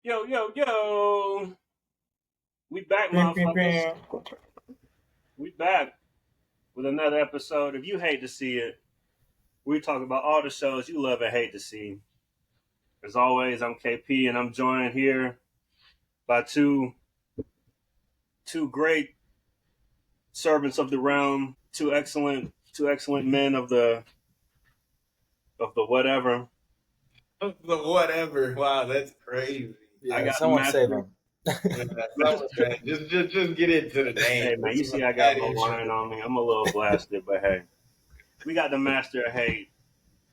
Yo, yo, yo. We back, motherfuckers. We back with another episode. If you hate to see it, we talk about all the shows you love and hate to see. As always, I'm KP and I'm joined here by two great servants of the realm, two excellent men of the whatever. The whatever. Wow, that's crazy. Yeah, I got someone save Master. him. Just get into the name. Hey man, you see I got my wine on me. I'm a little blasted, but hey. We got the master of hate.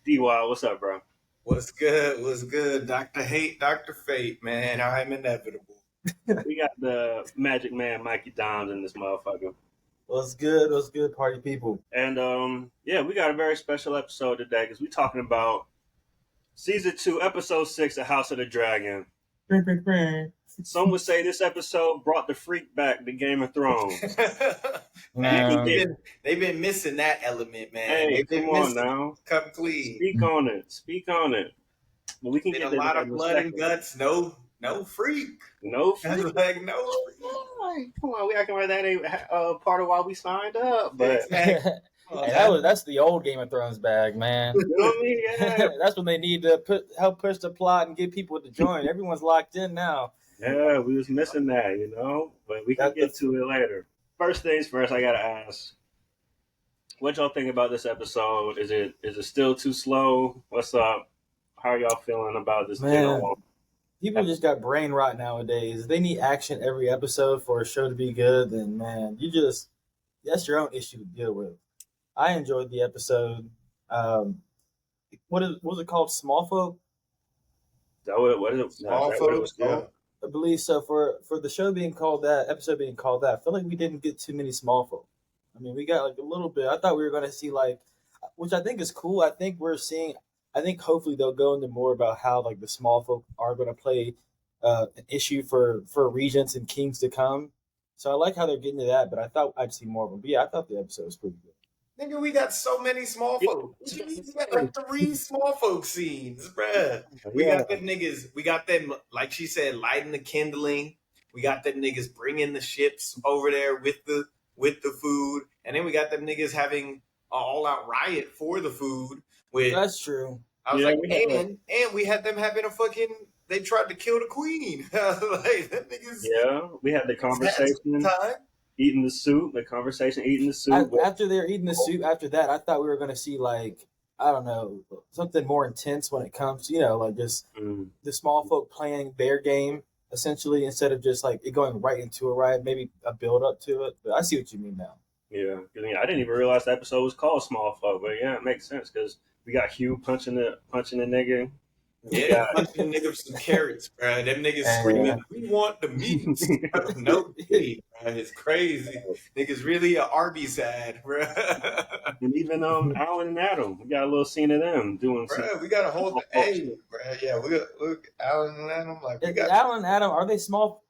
Dwild, what's up, bro? What's good? What's good? Dr. Hate, Dr. Fate, man. I'm inevitable. We got the magic man, Mikey Dimes, in this motherfucker. What's good? What's good, party people? And yeah, we got a very special episode today because we're talking about season 2, episode 6 of House of the Dragon. Some would say this episode brought the freak back to Game of Thrones. They've been missing that element, man. Hey, come on now. Come clean. Speak on it. But we can get a lot of blood and guts. No freak. No freak. Like no freak. Come on, we acting like that ain't part of why we signed up. But hey, that's the old Game of Thrones bag, man. You know what I mean? Yeah. That's when they need to help push the plot and get people to join. Everyone's locked in now. Yeah, we was missing that, but we can get to it later. First things first, I gotta ask, what y'all think about this episode? Is it still too slow? What's up? How are y'all feeling about this? Man, people just got brain rot nowadays. They need action every episode for a show to be good. Then, man, that's your own issue to deal with. I enjoyed the episode. What was it called? Smallfolk? Is that what it is? Smallfolk? Yeah. I believe so. For the show being called that, episode being called that, I feel like we didn't get too many small folk. I mean, we got like a little bit. I thought we were going to see which I think is cool. I think hopefully they'll go into more about how like the small folk are going to play an issue for regents and kings to come. So I like how they're getting to that, but I thought I'd see more of them. But yeah, I thought the episode was pretty good. Nigga, we got so many small folk. We got like 3 small folk scenes, bruh. We got them niggas. We got them, like she said, lighting the kindling. We got them niggas bringing the ships over there with the food, and then we got them niggas having an all-out riot for the food. That's true. I was and we had them having a fucking. They tried to kill the queen. Like them niggas. Yeah, we had the conversation. Eating the soup, eating the soup. After they're eating the soup, after that, I thought we were going to see, I don't know, something more intense when it comes to, just the small folk playing their game, essentially, instead of just, it going right into a riot, maybe a build-up to it. But I see what you mean now. Yeah, I didn't even realize the episode was called Small Folk, but yeah, it makes sense, because we got Hugh punching the nigga. Yeah, punching niggas some carrots, bro. Them niggas screaming, "We want the meat." No pity, bro. It's crazy. Niggas really a Arby's ad, bro. And even Alyn and Addam, we got a little scene of them doing. Bro, we got a whole bro. Yeah, look, Alyn and Addam, Alyn and Addam, are they small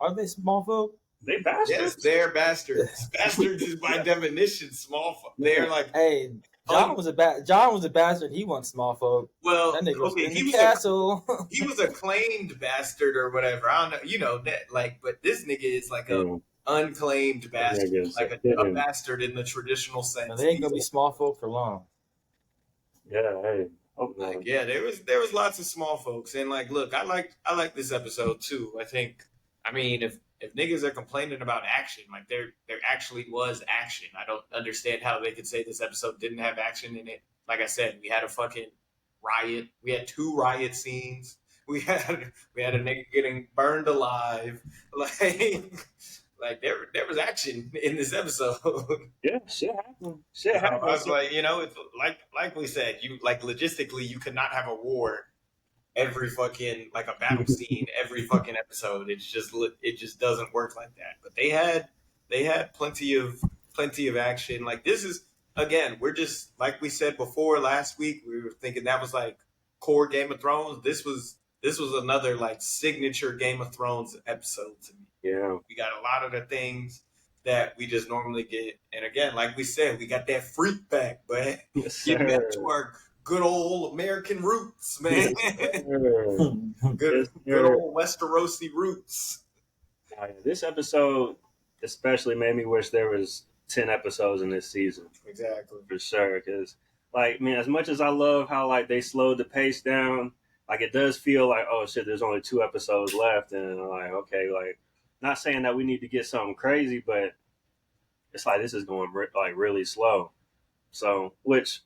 folk? They bastards. Yes, they're bastards. Bastards is by definition small folk. They're like, hey. John was a bastard. He wants small folk. Well, that nigga was in he the was castle. He was a claimed bastard or whatever. I don't know, that but this nigga is like a unclaimed bastard, like a bastard in the traditional sense. No, they ain't gonna be small folk for long. Yeah, hey. There was lots of small folks, and look, I like this episode too. I mean, if niggas are complaining about action, there actually was action. I don't understand how they could say this episode didn't have action in it. Like I said, we had a fucking riot. We had 2 riot scenes. We had a nigga getting burned alive. There was action in this episode. Yeah, shit happened. I was it's like we said, logistically, you could not have a war every fucking a battle scene every fucking episode. It just doesn't work like that. But they had plenty of action. This is, again, we're just, like we said before last week, we were thinking that was core Game of Thrones. This was another signature Game of Thrones episode to me. Yeah, we got a lot of the things that we just normally get, and again, like we said, we got that freak back, but yes, getting back to our good old American roots, man. Yes, Good old Westerosi roots. This episode especially made me wish there was 10 episodes in this season. Exactly. For sure, because like, man, as much as I love how like they slowed the pace down, like it does feel like, oh shit, there's only 2 episodes left, and I'm like, okay, like, not saying that we need to get something crazy, but it's like this is going like really slow. So, which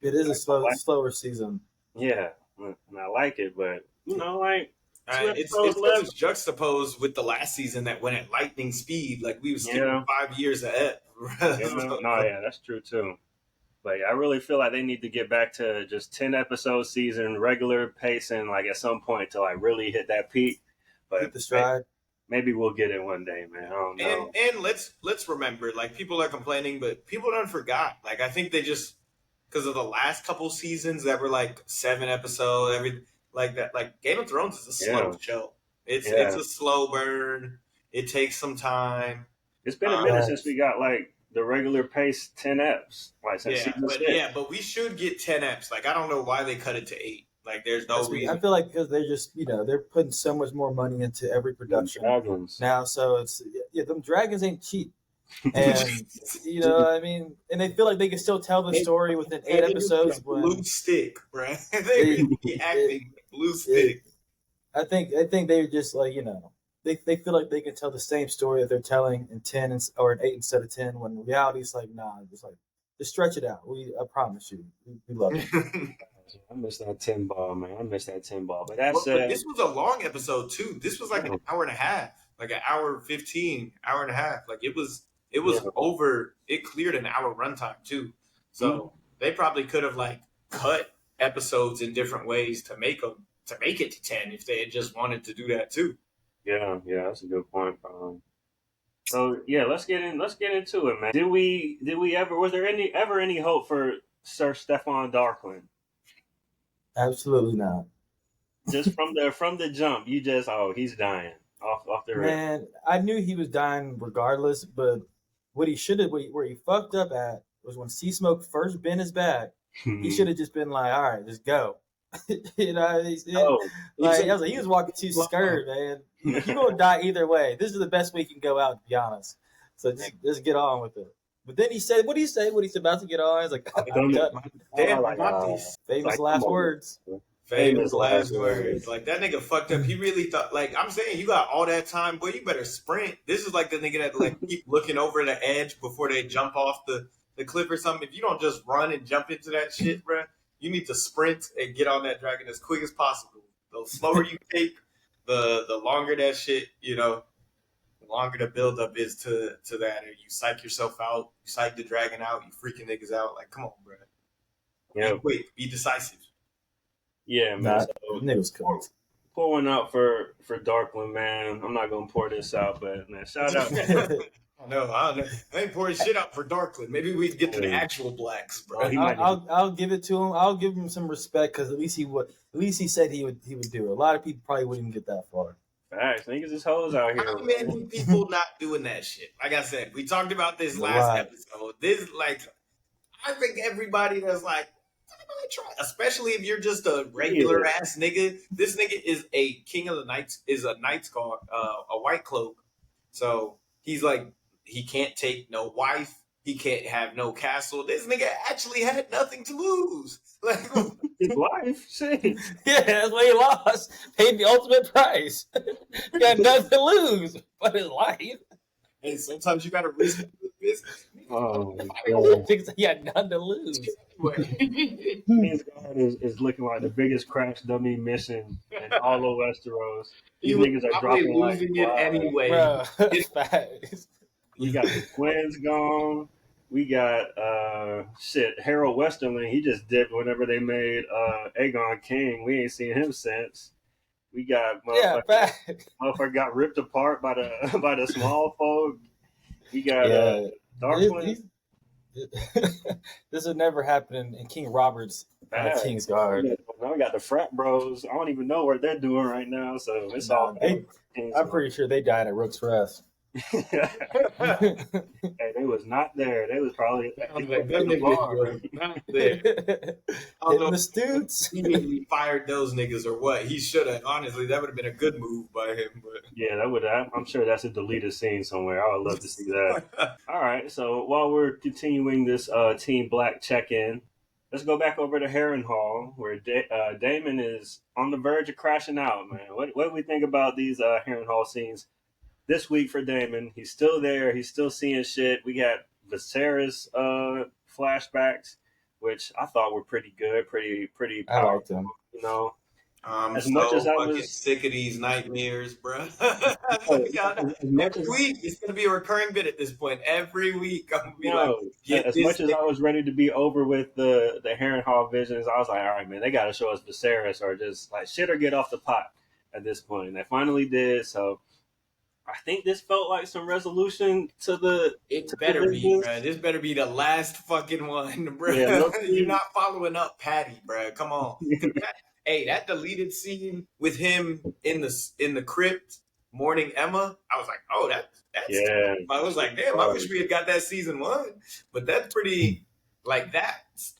it is a slower season. yeah, and I like it, but like 2 It's episodes because left. it's juxtaposed with the last season that went at lightning speed. Like we was skipping 5 years ahead. Yeah, that's true too. But I really feel like they need to get back to just 10 episode season, regular pacing, like at some point to like really hit that peak. But hit the stride. Maybe we'll get it one day, man. I don't know. And let's remember, like people are complaining, but people don't forgot. Like I think they just because of the last couple seasons that were like 7 episodes, everything like that. Like Game of Thrones is a slow show. It's a slow burn. It takes some time. It's been a minute since we got like the regular pace 10 eps. Like but we should get 10 eps. Like I don't know why they cut it to 8. Like there's no reason. I feel like because they're just they're putting so much more money into every production now. So it's them dragons ain't cheap, and I mean, and they feel like they can still tell the story within 8 episodes. Blue stick, right? They be acting blue stick. I think they're just like they feel like they can tell the same story that they're telling in 10 or in 8 instead of 10. When in reality, it's like just stretch it out. I promise you, we love it. I miss that 10 ball, man. I miss that 10 ball. But but this was a long episode too. This was like an hour and a half, like an hour 15, hour and a half. Like it was over. It cleared an hour runtime too. So they probably could have like cut episodes in different ways to make it to 10 if they had just wanted to do that too. Yeah, that's a good point. So yeah, let's get into it, man. Was there ever any hope for Sir Stefan Darklynn? Absolutely not. Just from the jump, you just he's dying off the rip. Man, I knew he was dying regardless, but what he should have, where he fucked up at was when Sea Smoke first bent his back. He should have just been like, all right, just go. He was walking too scared, man. You're gonna die either way. This is the best way you can go out, to be honest. So just get on with it. But then he said, what did he say when he's about to get on? He's like, I'm done. Famous last words. Famous last words. Like that nigga fucked up. He really thought. Like I'm saying, you got all that time, boy. You better sprint. This is like the nigga that like keep looking over the edge before they jump off the cliff or something. If you don't just run and jump into that shit, bro, you need to sprint and get on that dragon as quick as possible. The slower you take, the longer that shit, the longer the build up is to that. Or you psych yourself out, you psych the dragon out, you freaking niggas out. Like, come on, bro. Yeah. Be quick, be decisive. Yeah, man. Niggas cool. Pour one out for Darklynn, man. I'm not gonna pour this out, but man, shout out. No, I ain't pouring shit out for Darklynn. Maybe we get to the actual blacks, bro. I'll give it to him. I'll give him some respect because at least he said he would do it. A lot of people probably wouldn't get that far. Facts, niggas is hoes out here. How many people not doing that shit? Like I said, we talked about this last episode. This I think everybody that's like, try, especially if you're just a regular ass nigga. This nigga is a king of the knights, is a knight's guard, a white cloak. So he's like, he can't take no wife. He can't have no castle. This nigga actually had nothing to lose. Like his life, shit. Yeah, that's why he lost. Paid the ultimate price. He got nothing to lose but his life. Hey, sometimes you gotta risk the business. Oh, he had nothing to lose. His guard is looking like the biggest crash dummy mission in all of Westeros. These niggas are dropping losing it anyway. Bro, it's fast. We got the twins gone. We got Harold Westerling. He just dipped whenever they made Aegon king. We ain't seen him since. We got motherfucker got ripped apart by the small folk. We got Darklynn. This would never happen in King Robert's King's Guard. Now we got the frat bros. I don't even know what they're doing right now. So it's all. I'm pretty sure they died at Rook's Rest. Hey, they was not there. They was probably I was like, them in the niggas bar. was not there. I don't Hitting know the if stoots. he immediately fired those niggas or what. He should have. Honestly, that would have been a good move by him. Yeah, that would. I'm sure that's a deleted scene somewhere. I would love to see that. But All right, so while we're continuing this Team Black check-in, let's go back over to Harrenhal, where Daemon is on the verge of crashing out. Man, what do we think about these Harrenhal scenes this week for Daemon? He's still there. He's still seeing shit. We got Viserys flashbacks, which I thought were pretty good, pretty I powerful. liked him. You know, I'm as much so as I fucking was, sick of these nightmares, bro. as much Every as week, it's gonna be a recurring bit at this point. Every week, I'm gonna be like, no, get as this much as I was ready to be over with the Harrenhal visions, I was like, all right, man, they got to show us Viserys or just like shit or get off the pot at this point. And they finally did. So I think this felt like some resolution to the. It To better the be, visions. bro. This better be the last fucking one, bro. Yeah, You're not following up Patty, bro. Come on. Hey, that deleted scene with him in the crypt mourning Emma, I was like, oh, that's. Yeah, I was like, damn, I wish we had got that season 1. But that's pretty. Like that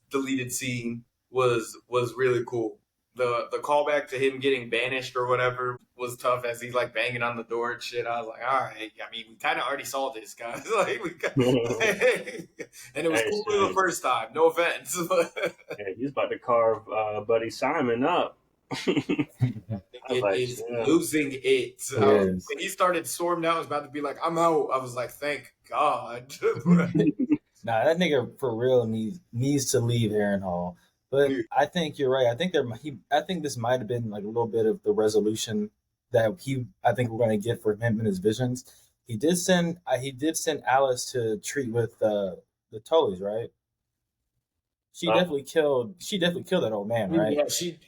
deleted scene was really cool. The callback to him getting banished or whatever was tough as he's like banging on the door and shit. I was like, all right. I mean, we kind of already saw this, guys. Like, and it was Hey, cool shit. the first time. No offense. Yeah, he's about to carve Buddy Simon up. It like, is yeah. losing it. Yes. When he started storming out, I was about to be like, I'm out. I was like, thank God. Nah, that nigga for real needs to leave Harrenhal. But I think you're right. I think I think this might have been like a little bit of the resolution that I think we're going to get for him in his visions. He did send Alice to treat with the Tullys, right? She definitely killed that old man, right? Yeah, she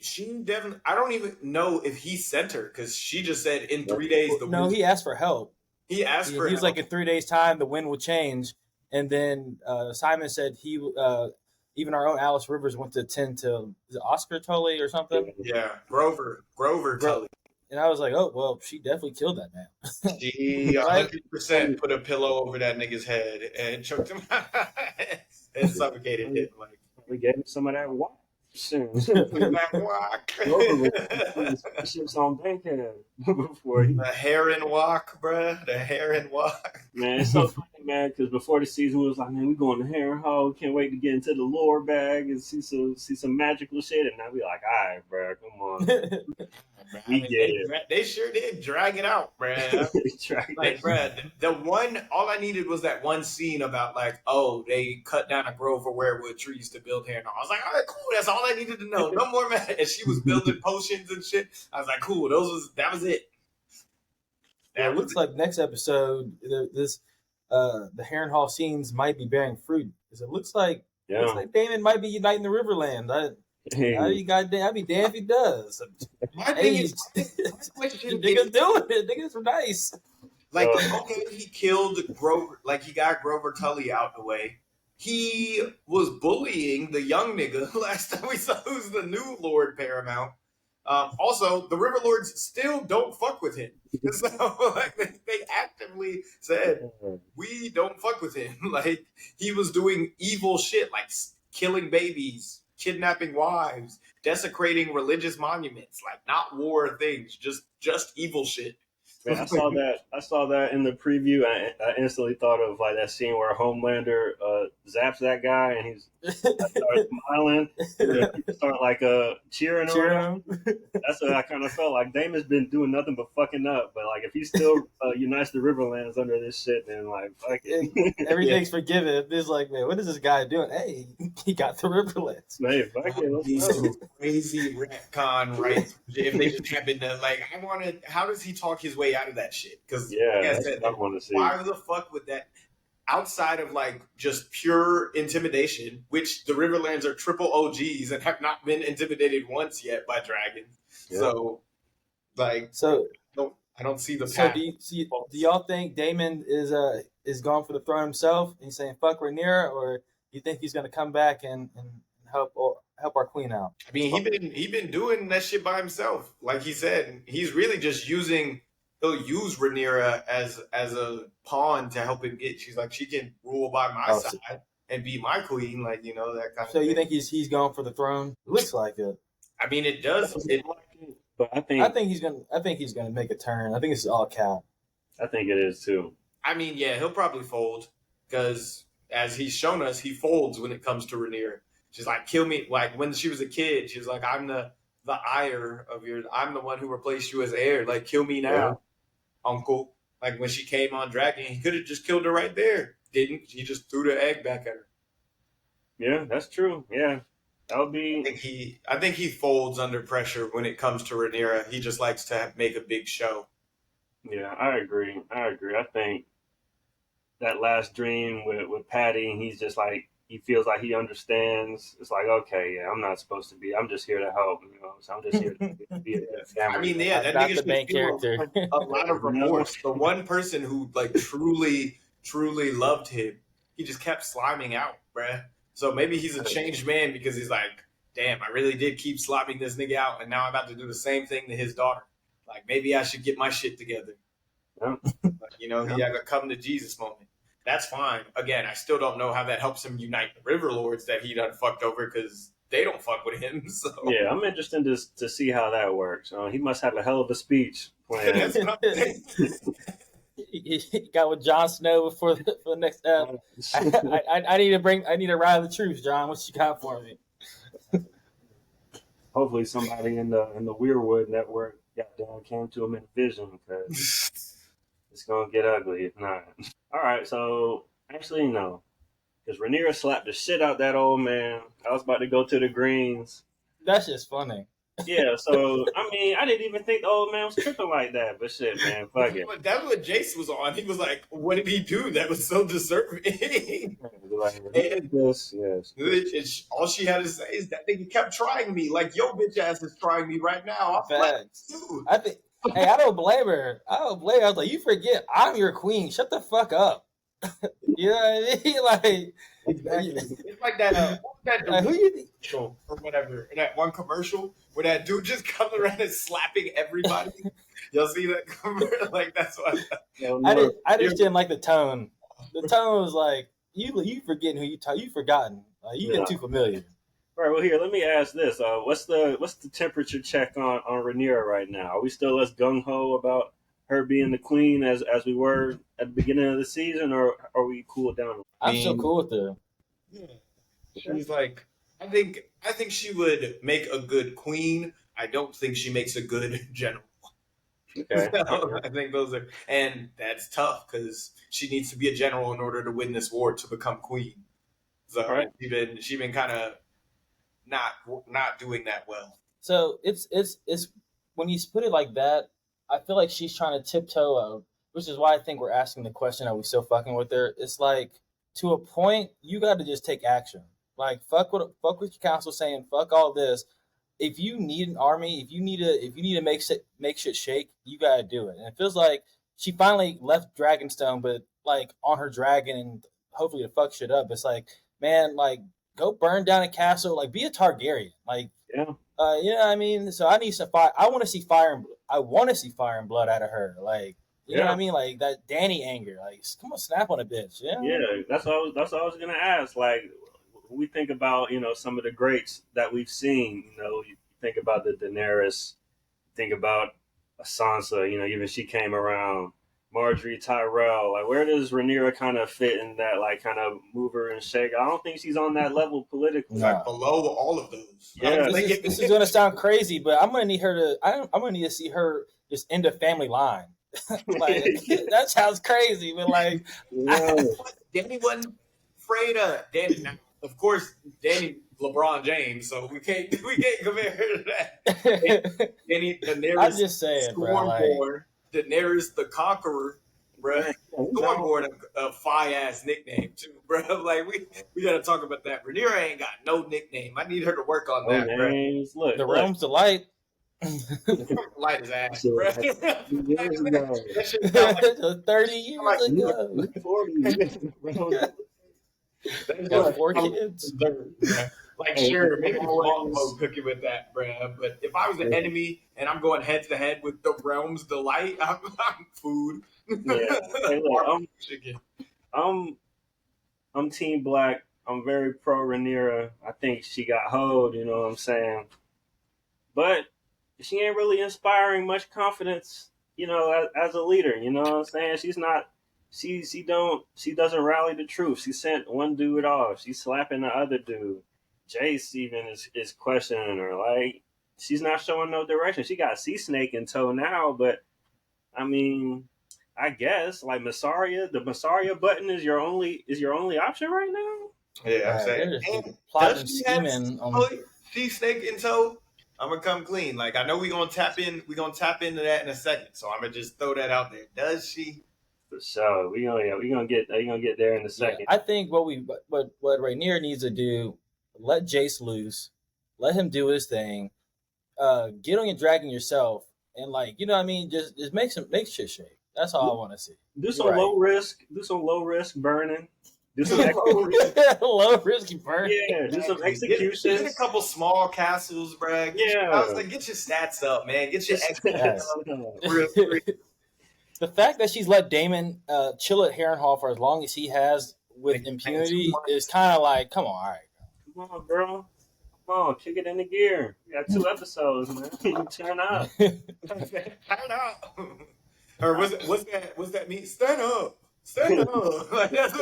definitely. I don't even know if he sent her because she just said in 3 days the No, wind. he asked for help. He asked for He was help. like, in 3 days' time, the wind will change. And then Simon said even our own Alice Rivers went to attend to Oscar Tully or something. Yeah, Grover Tully. And I was like, oh, well, she definitely killed that man. She 100% put a pillow over that nigga's head and choked him and suffocated him. Like, We gave him some of that water. that walk. Ships on daycare before he. The Heron walk, bruh. The Heron walk. Man, it's so funny, man, because before the season, we was like, man, we going to Harrenhal. We can't wait to get into the lore bag and see some magical shit. And now we like, all right, bro, come on. I mean, they sure did drag it out, bruh. Like, bruh, the one, all I needed was that one scene about like, oh, they cut down a grove of werewood trees to build Harrenhal. I was like, all right, cool. That's all I needed to know. No more, man. And she was building potions and shit. I was like, cool. That was it. It looks like next episode, the Harrenhal scenes might be bearing fruit because it looks like Daemon might be uniting the Riverlands. I'd be damned if he does. My thing is, niggas doing it. Niggas are nice. Like, okay, he killed Grover. Like, he got Grover Tully out the way. He was bullying the young nigga last time we saw who's the new Lord Paramount. Also, the River Lords still don't fuck with him. So, like, they actively said, we don't fuck with him. Like, he was doing evil shit, like killing babies, kidnapping wives, desecrating religious monuments, like not war things, just evil shit. Man, I saw that in the preview. I instantly thought of like that scene where Homelander zaps that guy and he's starts smiling. People start like cheering around. That's what I kind of felt like. Damon's been doing nothing but fucking up. But like if he still unites the Riverlands under this shit, then like fuck it. Everything's forgiven. It's like, man, what is this guy doing? Hey, he got the Riverlands. Man, fuck it. Crazy retcon, right? If they just happen to like, how does he talk his way out of that shit? Because that's what I want to see. Why the fuck would that? Outside of like just pure intimidation, which the Riverlands are triple OGs and have not been intimidated once yet by dragons. Yeah. So, like, I don't see the path. So do y'all think Daemon is going for the throne himself? And he's saying fuck Rhaenyra, or you think he's going to come back and help our queen out? I mean, he been doing that shit by himself. Like he said, he's really just using he'll use Rhaenyra as a pawn to help him get. She's like, she can rule by my side and be my queen, like, you know, that kind of So thing. you think he's going for the throne? Looks like it. I mean, it does. But I think he's gonna make a turn. I think it's all cap. I think it is too. I mean, yeah, he'll probably fold because as he's shown us, he folds when it comes to Rhaenyra. She's like, kill me. Like when she was a kid, she was like, I'm the ire of your. I'm the one who replaced you as heir. Like, kill me now, uncle. Like when she came on Dragon, he could have just killed her right there. Didn't he? Just threw the egg back at her. Yeah, that's true. Yeah, that would be. I think he folds under pressure when it comes to Rhaenyra. He just likes to make a big show. Yeah, I agree. I think that last dream with Patty, he's just like, he feels like he understands. It's like, okay, yeah, I'm not supposed to be. I'm just here to help. You know, so I'm just here to be a family. I mean, yeah, that not nigga's the main character. A lot of remorse. The one person who like truly loved him, he just kept sliming out, bruh. So maybe he's a changed man because he's like, damn, I really did keep sliming this nigga out, and now I'm about to do the same thing to his daughter. Like maybe I should get my shit together. Yeah. But, you know, he had a come to Jesus moment. That's fine. Again, I still don't know how that helps him unite the River Lords that he done fucked over because they don't fuck with him. So yeah, I'm interested to see how that works. He must have a hell of a speech planned. He got with Jon Snow for the next. I need to ride the troops, John. What you got for me? Hopefully, somebody in the Weirwood network came to him in a vision because it's gonna get ugly if not. All right, so actually no, because Rhaenyra slapped the shit out that old man. I was about to go to the greens. That's just funny. Yeah, so I mean, I didn't even think the old man was tripping like that, but shit, man, fuck it. That's what Jace was on. He was like, "What did he do? That was so deserving." Like, yes. All she had to say is that nigga kept trying me. Like your bitch ass is trying me right now. I think. Hey, I don't blame her. I was like, you forget, I'm your queen. Shut the fuck up. You know what I mean? Like, it's like that. Who you think? Or whatever. That one commercial where that dude just comes around and slapping everybody. Y'all see that commercial? Like that's what. I just didn't like the tone. The tone was like, you forgetting who you talk. You forgotten. You get too familiar. All right, well, here, let me ask this. What's the temperature check on Rhaenyra right now? Are we still as gung-ho about her being the queen as we were at the beginning of the season, or are we cooled down? I'm still cool with her. Yeah. She's like, I think she would make a good queen. I don't think she makes a good general. Okay. So, I think those are, and that's tough because she needs to be a general in order to win this war to become queen. So right. she's been kind of not doing that well. So it's when you put it like that, I feel like she's trying to tiptoe, which is why I think we're asking the question: are we still fucking with her? It's like to a point, you got to just take action. Like fuck what your council's saying. Fuck all this. If you need an army, if you need to make shit shake, you gotta do it. And it feels like she finally left Dragonstone, but like on her dragon and hopefully to fuck shit up. It's like, man, like go burn down a castle, like be a Targaryen, like you know what I mean. So I need some fire. I want to see fire and blood out of her, like you know what I mean, like that Dany anger, like come on, snap on a bitch. Yeah, that's what I was gonna ask. Like when we think about some of the greats that we've seen, you think about the Daenerys, think about a Sansa, even she came around. Marjorie Tyrell, like where does Rhaenyra kind of fit in that, like kind of mover and shake? I don't think she's on that level politically. Like below all of those. Yeah, this is gonna sound crazy, but I'm gonna need to see her just end a family line. Like that sounds crazy, but like Dany wasn't afraid of Dany. Now, of course, Dany LeBron James, so we can't compare her to that. Daenerys, I'm just saying, bro. Like, Daenerys the Conqueror, bro. Stormborn, a fire-ass nickname, too, bro. Like, we got to talk about that. Rhaenyra ain't got no nickname. I need her to work on that, bro. Look, the realm's the light. Light is ass, bro. That shit sounds like 30 years ago. 40. Got 4 kids. Like, Hey, sure, maybe always, smallfolk cooking with that, bruh. But if I was an enemy and I'm going head to head with the realm's delight, I'm food. yeah. Hey, look, Barbecue chicken. I'm I'm Team Black. I'm very pro Rhaenyra. I think she got hold. You know what I'm saying? But she ain't really inspiring much confidence. You know, as a leader. You know what I'm saying? She's not. She doesn't rally the troops. She sent one dude off. She's slapping the other dude. Jace even is questioning her. Like she's not showing no direction. She got Sea Snake in tow now, but I mean, I guess like the Massaria button is your only option right now. Yeah, I'm saying. They're just And plotting does and she have scheming on. Sea Snake in tow? I'm gonna come clean. Like, I know we're gonna tap into that in a second. So I'm gonna just throw that out there. Does she? For sure, we gonna get there in a Yeah, second. I think what Rhaenyra needs to do, let Jace loose, let him do his thing, get on your dragon yourself, and like you know what I mean, just make shit shake. That's all I want to see. Do You're some right. low risk burning. Do some Low risky burn. yeah, do some Get a executions. couple small castles, bruh. I was like, get your stats up, man. Get your XP up. Real quick. The fact that she's let Daemon chill at Harrenhal for as long as he has with Like, impunity 2 months. is kind of like, come on, all right. Come on, bro. Come on, kick it into gear. We got 2 episodes, man. Turn up. Stand up. Or what's that mean? Stand up. Stand up. Like, that's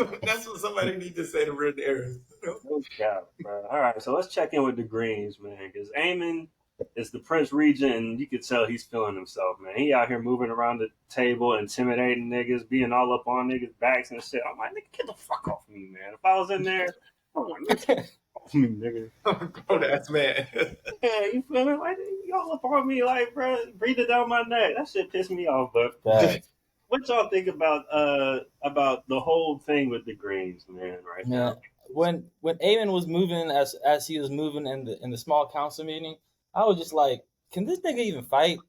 what somebody needs to say to Rhaenyra. No doubt, bro. All right, so let's check in with the Greens, man, because Aemon is the Prince Regent, and you can tell he's feeling himself, man. He out here moving around the table, intimidating niggas, being all up on niggas' backs and shit. I'm like, nigga, get the fuck off me, man. If I was in there, I'm like, get off me, nigga. Oh, that's man. Yeah, you feel me? Like, you all up on me, like, bro, breathing down my neck. That shit pissed me off, but what y'all think about the whole thing with the Greens, man, right now? When Aemon was moving as he was moving in the small council meeting, I was just like, can this nigga even fight?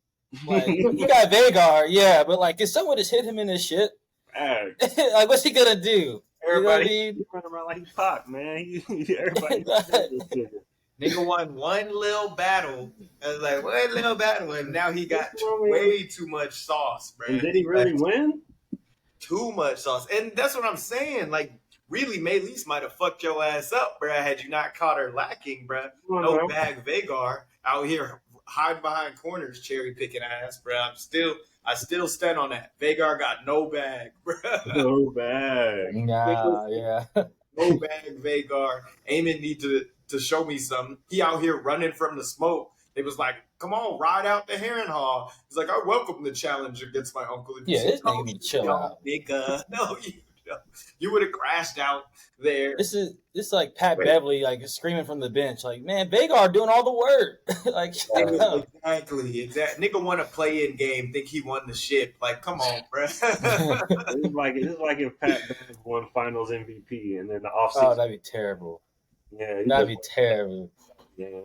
Like he got Vagar, yeah, but like, can someone just hit him in his shit? Like, what's he gonna do? Everybody, you know what I mean? running around like he's Pac, man. Everybody, Nigga won one little battle. I was like, one little battle, and now he got way too much sauce, bro. And did he really win? Too much sauce, and that's what I'm saying. Like, really, Maelys might have fucked your ass up, bro, had you not caught her lacking, bro. No bag Vagar out here hiding behind corners, cherry picking ass, bro. I still stand on that. Vagar got no bag, bro. No bag. Nah, yeah. No bag, Vagar. Aemon need to show me something. He out here running from the smoke. It was like, come on, ride out the Harrenhal. He's like, I welcome the challenge against my uncle. Yeah, this nigga need to chill out. Nigga. No, you would have crashed out there. This is like Pat Beverly like screaming from the bench, like, man, Vagar doing all the work. Like, Exactly. Nigga want to play in game, think he won the ship. Like, come on, bro. It's like if Pat Bev won Finals MVP and then the offseason. Oh, that'd be terrible. Yeah, that'd be terrible. Yeah.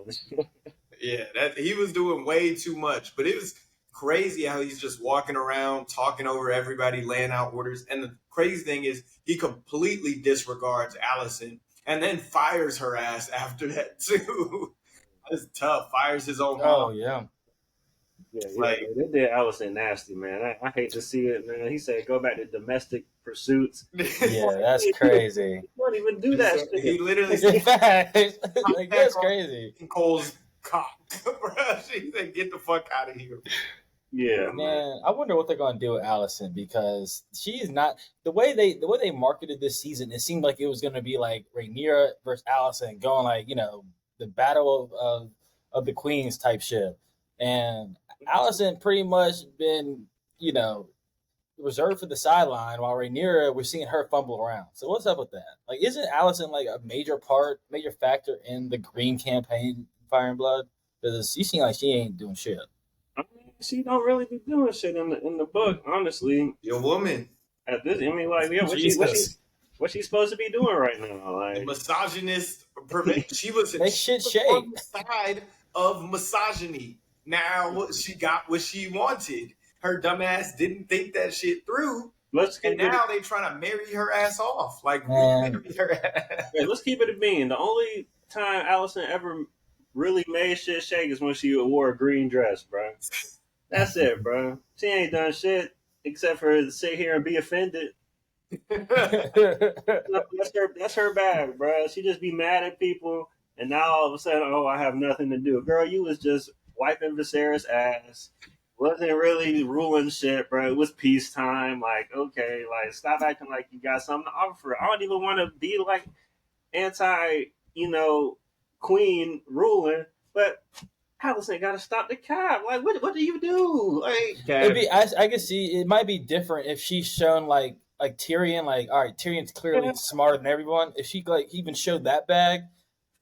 Yeah, he was doing way too much, but it was crazy how he's just walking around, talking over everybody, laying out orders. And the crazy thing is he completely disregards Alicent and then fires her ass after that too. That's tough. Fires his own mom. Oh, yeah. Yeah, like, they did Alicent nasty, man. I hate to see it, man. He said go back to domestic pursuits. Yeah, that's crazy. He won't even do that shit. He literally said, like, that's crazy. Cole's cock. She said, get the fuck out of here. Yeah, man. I wonder what they're gonna do with Alicent, because she's not the way they marketed this season. It seemed like it was gonna be like Rhaenyra versus Alicent, going like, you know, the battle of the queens type shit. And Alicent pretty much been, you know, reserved for the sideline, while Rhaenyra, we're seeing her fumble around. So what's up with that? Like, isn't Alicent like a major factor in the Green campaign, Fire and Blood? Because she seems like she ain't doing shit. I mean, she don't really be doing shit in the book, honestly. Your woman. At this, I mean, like, yeah, what's she supposed to be doing right now? Like, the misogynist, she was make shit shake on the side of misogyny. Now she got what she wanted. Her dumbass didn't think that shit through. And now they trying to marry her ass off. Like, marry her ass. Let's keep it a bean. The only time Alicent ever really made shit shake is when she wore a green dress, bro. That's it, bro. She ain't done shit except for sit here and be offended. That's her bag, bro. She just be mad at people, and now all of a sudden, oh, I have nothing to do. Girl, you was just wiping Viserys' ass. Wasn't really ruling shit, bro. It was peacetime. Like, okay, like stop acting like you got something to offer. I don't even want to be like anti, queen ruling, but Alicent got to stop the cap. Like, what do you do? Like, it'd be, I can see it might be different if she's shown like Tyrion, like, all right, Tyrion's clearly Yeah. smarter than everyone. If she like even showed that bag,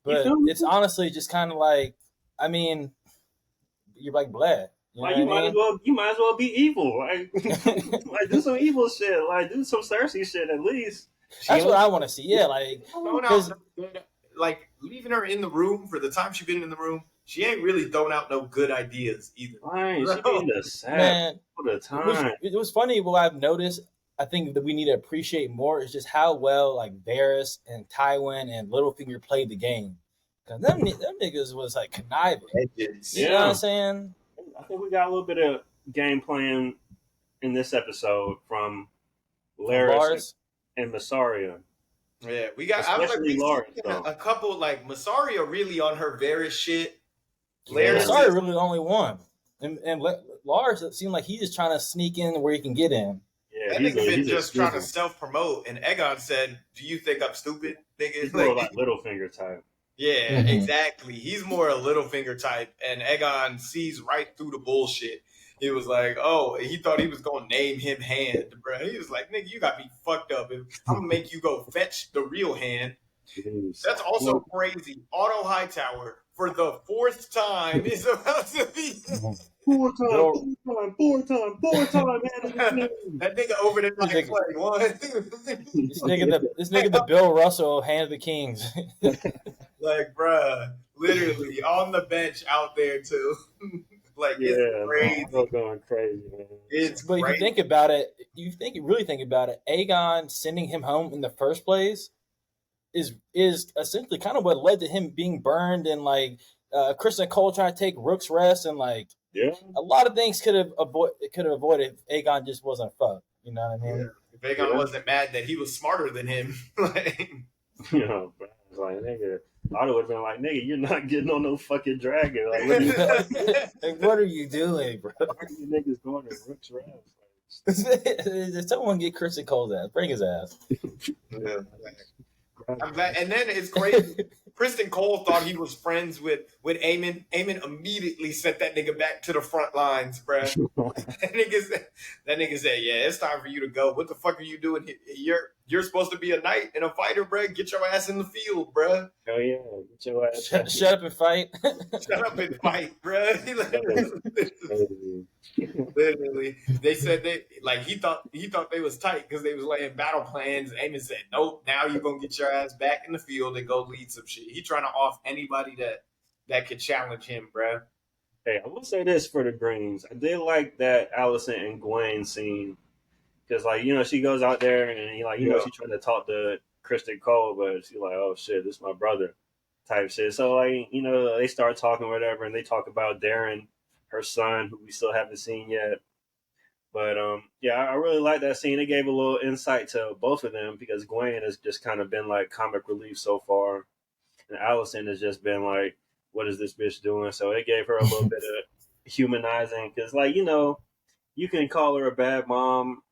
You but feel me? it's honestly just kind of like, I mean, you're like bled. You know like you what I might as well be evil. Like, mean? like do some evil shit. Like do some Cersei shit at least. That's what I want to see. Yeah, like, Throwing out, like leaving her in the room for the time she's been in the room. She ain't really thrown out no good ideas either. Right, she being the sad man, all the time. it was funny. What I've noticed, I think that we need to appreciate more is just how well like Varys and Tywin and Littlefinger played the game. Cause them niggas was like conniving. You know what I'm saying? I think we got a little bit of game plan in this episode from Larys and Mysaria. Yeah, we got. Especially Larys, a couple like Mysaria really on her Varys shit. Mysaria really the only one, and Lars, it seemed like he's just trying to sneak in where he can get in. Yeah, that nigga been just trying to self-promote, and Aegon said, "Do you think I'm stupid, nigga?" He's more like Littlefinger type. Yeah, exactly. He's more a Littlefinger type, and Aegon sees right through the bullshit. He was like, "Oh," he thought he was gonna name him Hand, bro. He was like, "Nigga, you got me fucked up. I'm gonna make you go fetch the real Hand." Jeez. That's also crazy. Otto Hightower for the fourth time is about to be four time. That nigga over there like play one. This nigga the Bill Russell Hand of the Kings. Like, bruh, literally on the bench out there too. Like, it's crazy. Man, going crazy, man. It's but crazy. If you think about it, really think about it, Aegon sending him home in the first place is essentially kind of what led to him being burned, and like Kristen Cole trying to take Rook's Rest, and like a lot of things could have avoided if Aegon just wasn't fucked. You know what I mean? Yeah. If Aegon wasn't mad that he was smarter than him, like, bro, it's like, nigga, Otto would have been like, nigga, you're not getting on no fucking dragon. Like, what are you doing, bro? Why are you niggas going to Rook's Rest? Someone get Kristen Cole's ass. Bring his ass. Yeah. I'm glad. And then it's crazy. Kristen Cole thought he was friends with Aemon. Aemon immediately sent that nigga back to the front lines, bruh. that nigga said, "Yeah, it's time for you to go. What the fuck are you doing here? You're supposed to be a knight and a fighter, bruh. Get your ass in the field, bruh." Oh yeah, get your ass. Shut up and fight. Shut up and fight, bruh. Literally, they said he thought they was tight because they was laying battle plans. Aemon said, "Nope, now you're gonna get your ass back in the field and go lead some shit." He trying to off anybody that could challenge him, bruh. Hey, I will say this for the Greens. I did like that Alicent and Gwen scene because, like, she goes out there and she's trying to talk to Kristen Cole, but she's like, "Oh shit, this is my brother," type shit. So like, they start talking or whatever, and they talk about Darren, her son, who we still haven't seen yet. But I really like that scene. It gave a little insight to both of them because Gwen has just kind of been like comic relief so far, and Alicent has just been like, "What is this bitch doing?" So it gave her a little bit of humanizing because, like, you can call her a bad mom,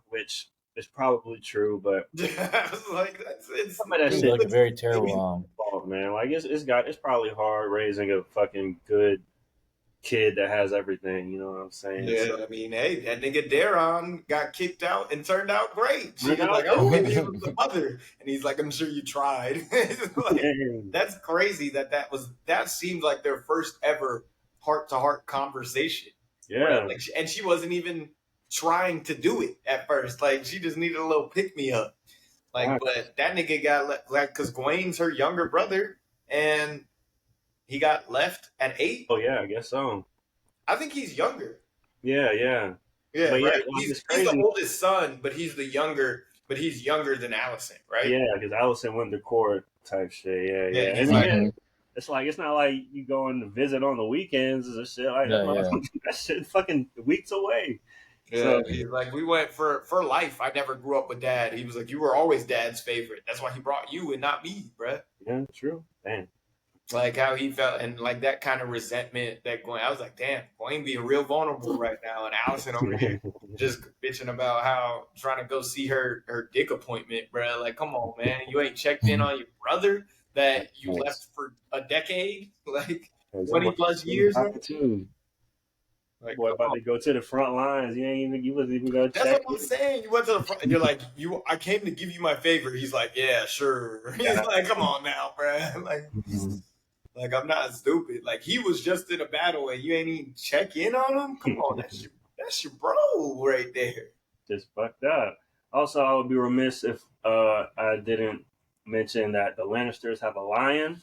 which is probably true, but I was like, it's like a very terrible mom. Fault, man. Like it's probably hard raising a fucking good kid that has everything, you know what I'm saying? Yeah, so, I mean, hey, that nigga Daemon got kicked out and turned out great. She's like, "Oh, maybe it was the mother," and he's like, "I'm sure you tried." Like, that's crazy. That seemed like their first ever heart-to-heart conversation. Yeah, right? Like, and she wasn't even trying to do it at first. Like, she just needed a little pick-me-up. Like, right. But that nigga got because Gwen's her younger brother, and he got left at 8. Oh yeah, I guess so. I think he's younger. Yeah. But right? he's the oldest son, but he's the younger. but he's younger than Alicent, right? Yeah, because Alicent went to court type shit. Yeah, Yeah, yeah. he's And like, again, it's like it's not like you going to visit on the weekends or shit like that. That shit fucking weeks away. yeah, So he's like, we went for life. I never grew up with Dad. He was like, you were always Dad's favorite. That's why he brought you and not me, bruh. yeah, true. Damn. Like how he felt and like that kind of resentment that going. I was like, damn, Gwen being real vulnerable right now, and Alicent over here just bitching about how trying to go see her dick appointment, bro. Like, come on, man, you ain't checked in on your brother that you left for a decade, like 20+ years. Like, boy, about to go to the front lines. You wasn't even gonna check. That's what I'm saying. You went to the front, and you're like, I came to give you my favor. He's like, yeah, sure. He's like, come on now, bro. Like I'm not stupid. Like he was just in a battle and you ain't even check in on him. Come on, that's your bro right there. Just fucked up. Also, I would be remiss if I didn't mention that the Lannisters have a lion.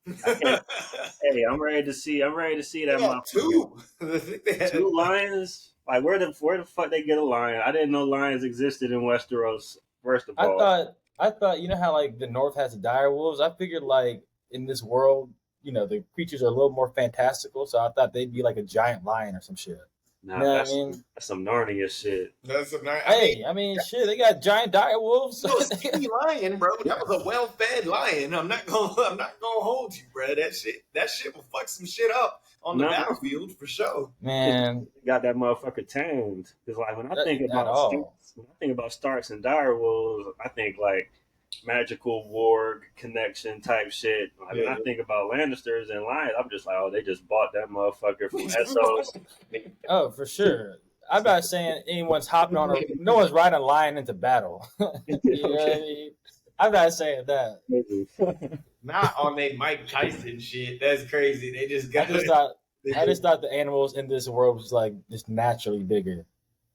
Hey, I'm ready to see that motherfucker. Two lions. Like where the fuck they get a lion? I didn't know lions existed in Westeros. First of all, I thought you know how like the North has the dire wolves. I figured like in this world, you know, the creatures are a little more fantastical. So I thought they'd be like a giant lion or some shit. Nah, that's some Narnia shit. That's some Narnia. I mean, shit, they got giant dire wolves. Skinny lion, bro. That was a well-fed lion. I'm not gonna hold you, bro. That shit will fuck some shit up on the battlefield for sure. Man, got that motherfucker tamed. Because like when I think about Starks and dire wolves, I think like magical warg connection type shit. Like, when I think about Lannisters and lions, I'm just like, oh, they just bought that motherfucker from Essos. Oh, for sure. I'm not saying anyone's hopping on no one's riding a lion into battle. You know what I mean? I'm not saying that. Not on that Mike Tyson shit. That's crazy. They just got. I just thought the animals in this world was like just naturally bigger.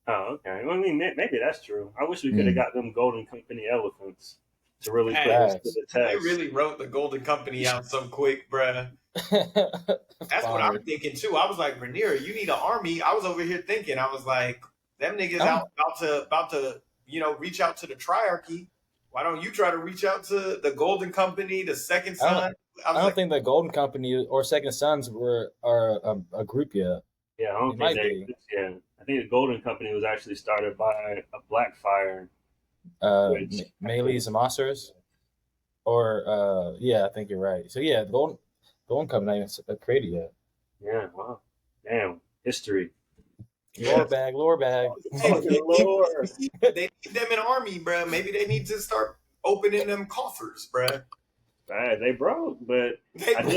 Oh, okay. Well, I mean, maybe that's true. I wish we could have got them Golden Company elephants to really put us to the test. They really wrote the Golden Company out so quick, bruh. That's what I'm thinking too. I was like, Rhaenyra, you need an army. I was over here thinking, I was like, them niggas about to, reach out to the Triarchy. Why don't you try to reach out to the Golden Company, the Second Son? I don't think the Golden Company or Second Sons are a group yet. Yeah, I don't think they. Yeah, I think the Golden Company was actually started by a Blackfire. Melees and Monsters, or I think you're right. So yeah, the Golden Company ain't created yet. Yeah, wow, damn, history. Lore bag. Lore. They need them in army, bro. Maybe they need to start opening them coffers, bro. They broke, but I'm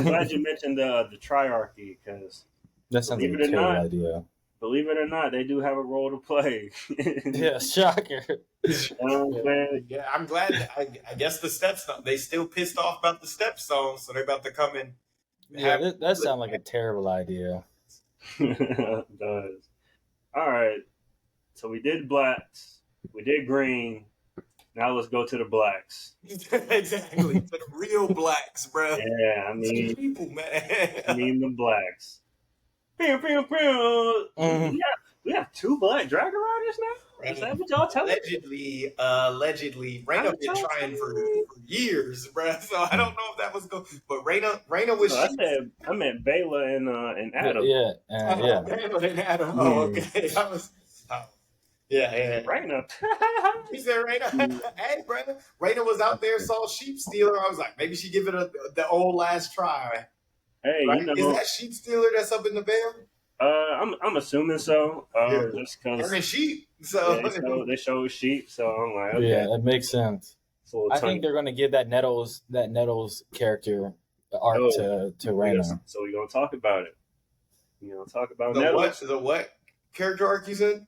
glad you mentioned the Triarchy because that sounds like a terrible idea. Believe it or not, they do have a role to play. Yeah, shocker. Yeah, I'm glad. I guess the Stepstones, they still pissed off about the Stepstones, so they're about to come in. Yeah, that sounds like a terrible idea. It does. All right. So we did blacks. We did green. Now let's go to the blacks. Exactly. To the real blacks, bro. Yeah, I mean, people, man. I mean the blacks. Mm-hmm. We have two black dragon riders now? Is that what y'all telling me? Allegedly, Rhaenyra been trying for years, bro. So I don't know if that was good, but Rhaenyra was. I meant Baela and Addam. Yeah. Baela and Addam. Oh, okay. Yeah. Rhaenyra. He said Rhaenyra. Hey, brother. Rhaenyra was out there, saw sheep stealer. I was like, maybe she give it the old last try. Hey, right? Is that sheep stealer that's up in the Vale? I'm assuming so. Just because they're sheep, so they show sheep. So I'm like, okay. Yeah, that makes sense. I think they're going to give that Nettles character arc to Rhaenyra. So we're gonna talk about it. We're gonna talk about Nettles. The what character arc you said?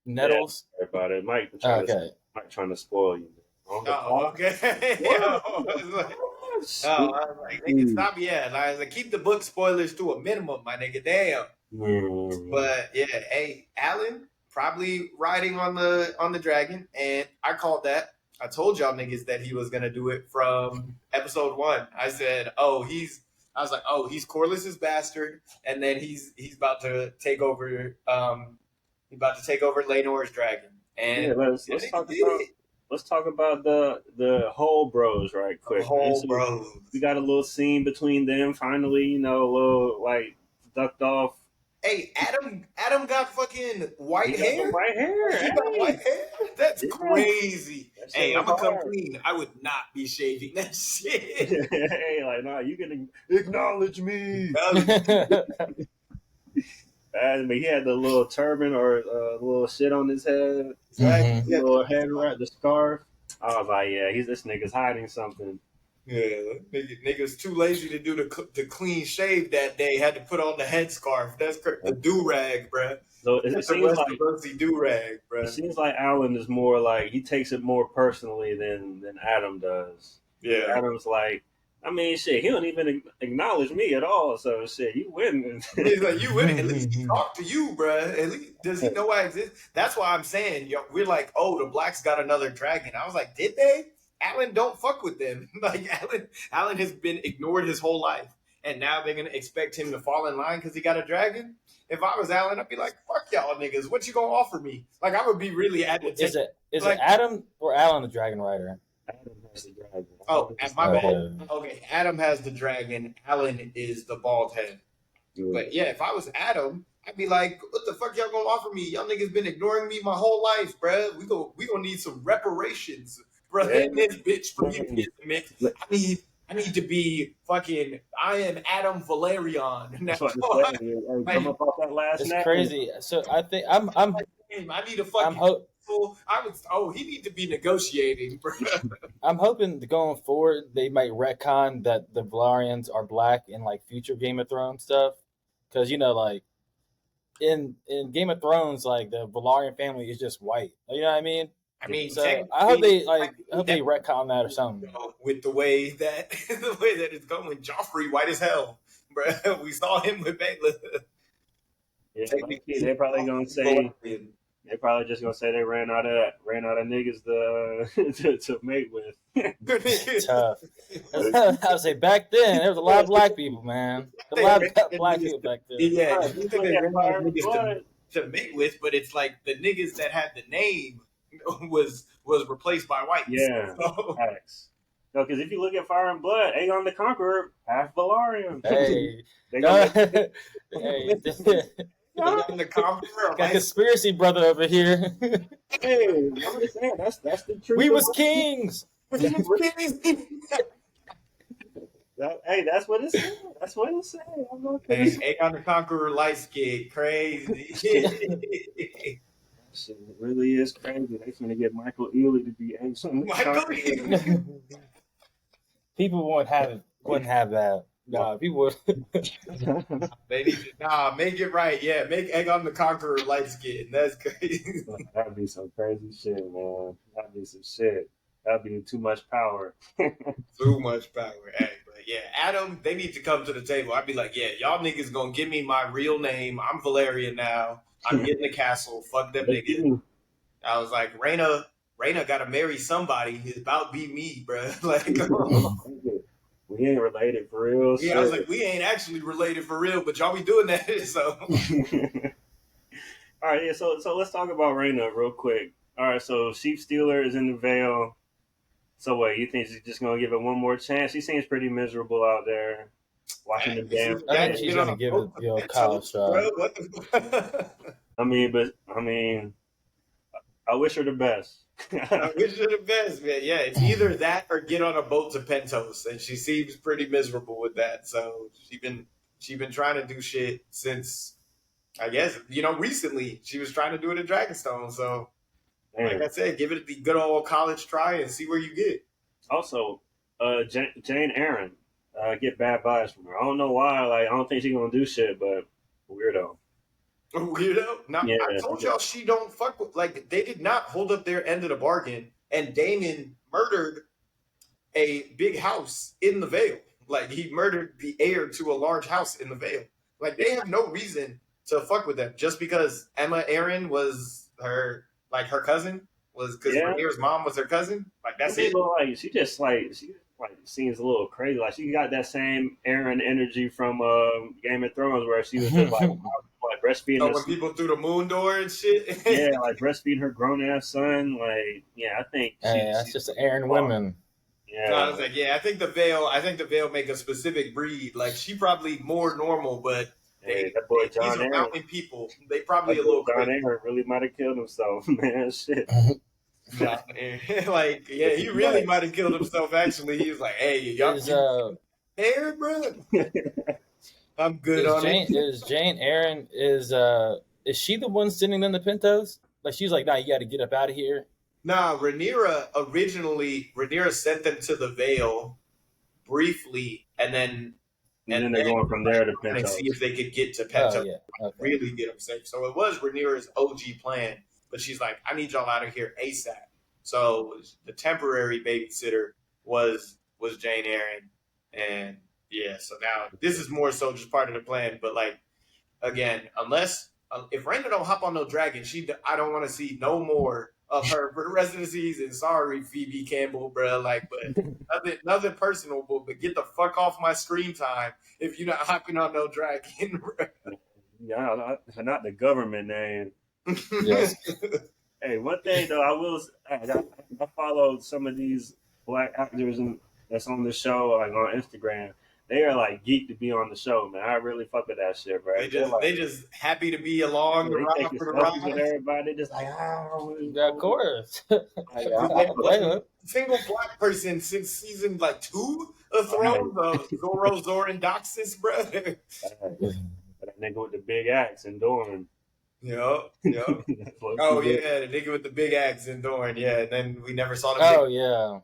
Nettles. Yeah, about it, Mike. Mike trying to spoil you. Okay. They can stop me. Yeah, like keep the book spoilers to a minimum, my nigga. Damn. But yeah, hey, Alyn probably riding on the dragon, and I called that. I told y'all niggas that he was gonna do it from episode 1. I said, he's Corlys's bastard, and then he's about to take over. He's about to take over Rhaenyra's dragon, And let's talk about the whole bros right quick. whole So bros. we got a little scene between them. Finally, you know, a little like ducked off. Hey, Addam got fucking white He got hair. the white hair. He got white hair. That's Yeah. crazy. That shit Hey, was I'm gonna come hard. clean. I would not be shaving that shit. Hey, like, nah, you can acknowledge me. But he had the little turban or little shit on his head, Exactly. the little head wrap, the scarf. I was like, yeah, this nigga's hiding something. Yeah, niggas too lazy to do the clean shave that day. Had to put on the headscarf. That's the do rag, bruh. So it seems like do rag, bruh. It seems like Alyn is more like he takes it more personally than Addam does. Yeah, Addam's like, I mean, shit, he don't even acknowledge me at all. So shit, you win. He's like, you win. At least he talked to you, bruh. At least does he know I exist? That's why I'm saying, we're like, oh, the blacks got another dragon. I was like, did they? Alyn don't fuck with them. Like Alyn has been ignored his whole life, and now they're gonna expect him to fall in line because he got a dragon. If I was Alyn, I'd be like, fuck y'all niggas. What you gonna offer me? Like I would be really adamant. Is it Addam or Alyn the dragon rider? Addam has the dragon. Oh, my bad. Okay, Addam has the dragon. Alyn is the bald head. But yeah, if I was Addam, I'd be like, what the fuck y'all gonna offer me? Y'all niggas been ignoring me my whole life, bruh. We gonna need some reparations. Bro, yeah. This bitch for you mix. I need to be fucking. I am Addam Valerian. That's what come up off that last. It's crazy. So I think I'm. I need a fucking. He need to be negotiating, bro. I'm hoping going forward they might retcon that the Valerians are black in like future Game of Thrones stuff, because like in Game of Thrones, like the Valerian family is just white. You know what I mean? So I hope they retcon that or something. With the way that it's going, Joffrey white as hell, bro. We saw him with Baylor. Yeah, they probably gonna say they probably just gonna say they ran out of niggas to mate with. Tough. I would say back then there was a lot of black people, man. A lot of black people back then. Yeah, they ran out of niggas to mate with, but it's like the niggas that had the name was replaced by whites. Yeah, facts. No, because if you look at Fire and Blood, Aegon the Conqueror, half Valerian. Hey, Aegon the Conqueror, got conspiracy brother over here. Hey, I'm just saying that's the truth. We was kings. Hey, that's what it said. That's what it said. Aegon the Conqueror, light skin, crazy. Shit, it really is crazy. They finna get Michael Ealy to be Michael People wouldn't have that. Nah, people would. They need to make it right. Yeah, make Aegon the Conqueror light skin. That's crazy. That'd be some crazy shit, man. That'd be some shit. That'd be too much power. Too much power. Hey, but yeah, Addam, they need to come to the table. I'd be like, yeah, y'all niggas gonna give me my real name. I'm Valerian now. I'm getting the castle. Fuck them niggas. I was like, Rhaenyra gotta marry somebody. It's about to be me, bro. Like, we ain't related for real. Yeah, I was like, we ain't actually related for real, but y'all be doing that, so. All right, yeah. So let's talk about Rhaenyra real quick. All right, so Sheep Stealer is in the Vale. So what, you think she's just gonna give it one more chance? She seems pretty miserable out there. Watching the damn. I think she's gonna give it the old college shot. I mean, I wish her the best. I wish her the best, man. Yeah, it's either that or get on a boat to Pentos, and she seems pretty miserable with that. So she been trying to do shit since, I guess, recently she was trying to do it at Dragonstone. So, like I said, give it the good old college try and see where you get. Also, Jane Aaryn. Get bad vibes from her. I don't know why. Like, I don't think she's gonna do shit, but weirdo. Now, yeah, I told y'all she don't fuck with. Like, they did not hold up their end of the bargain, and Daemon murdered a big house in the Vale. Like, he murdered the heir to a large house in the Vale. Like, they have no reason to fuck with them just because Aaryn was her cousin, was because Rhaenyra's mom was her cousin. Like, that's it. She just seems a little crazy. Like, she got that same Aaryn energy from Game of Thrones, where she was just like like breastfeeding. So when people through the moon door and shit. Yeah, like breastfeeding her grown ass son. Like, yeah, I think that's just Aaryn women. Yeah, no, I was like, yeah, I think the veil make a specific breed. Like she probably more normal, but that boy John these are Aaryn. mountain people. They probably That a little boy John crazy. Aaryn really might have killed himself, man. Shit. John Aaryn. Like, yeah, he really might have killed himself. Actually, he was like, hey, y'all, hair, bro. I'm good on it. Is Jane Aaryn is she the one sitting in the Pintos? Like she's like, nah, you got to get up out of here. Nah, Rhaenyra sent them to the Vale briefly, and then they're going from there to and Pintos. see if they could get to Pintos. Oh, yeah. Okay. Really get them safe. So it was Rhaenyra's OG plan, but she's like, I need y'all out of here ASAP. So the temporary babysitter was Jane Aaryn, and yeah. So now this is more so just part of the plan. But like again, unless if Rhaenyra don't hop on no dragon, I don't want to see no more of her for the rest of the season. Sorry, Phoebe Campbell, bro. Like, but nothing personal, but get the fuck off my screen time if you're not hopping on no dragon, bro. Yeah, not the government name. Yes. Hey, one thing though, I followed some of these black actors that's on the show, like on Instagram. They are like geeked to be on the show, man. I really fuck with that shit, bro. They just happy to be along the ride for the ride. With everybody, just like, yeah, of course. Single black person since season like 2 of Thrones, Zoro Zoran Doxus, bro. That nigga with the big axe and Dorne. Yup. Oh yeah, the nigga with the big axe in Dorne. Yeah, and then we never saw the. Oh yeah.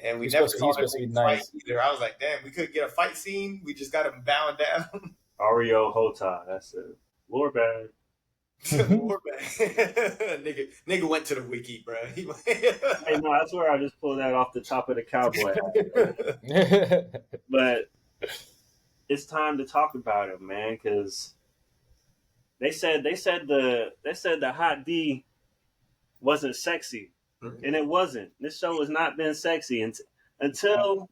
And we never saw him fight either. I was like, damn, we couldn't get a fight scene. We just got him bowing down. Ario Hota, that's it. Lore bag. Lore bag. nigga went to the wiki, bro. Hey, no, I swear I just pulled that off the top of the cowboy hat. But it's time to talk about it, man, because they said the hot D wasn't sexy. And it wasn't. This show has not been sexy until